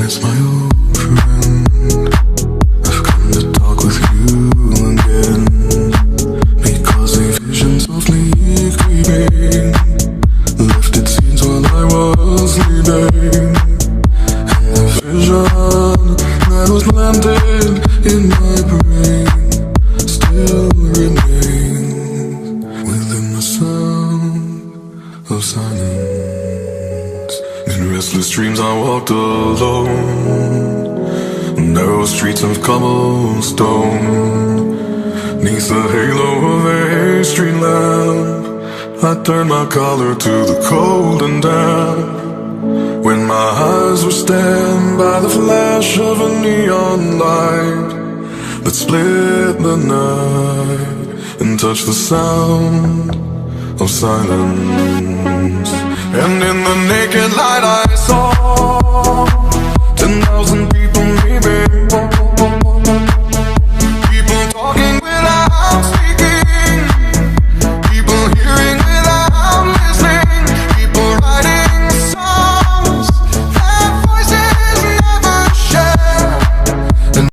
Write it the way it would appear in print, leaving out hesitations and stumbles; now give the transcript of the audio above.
It's my old friend. I've come to talk with you again, because a vision softly creeping left its scenes while I was sleeping. And the vision that was planted in my brain still remains within the sound of silence. In restless dreams I walked alone, narrow streets of cobblestone. Neath the halo of a street lamp, I turned my collar to the cold and damp. When my eyes were stabbed by the flash of a neon light that split the night and touched the sound of silence. And in the naked light I saw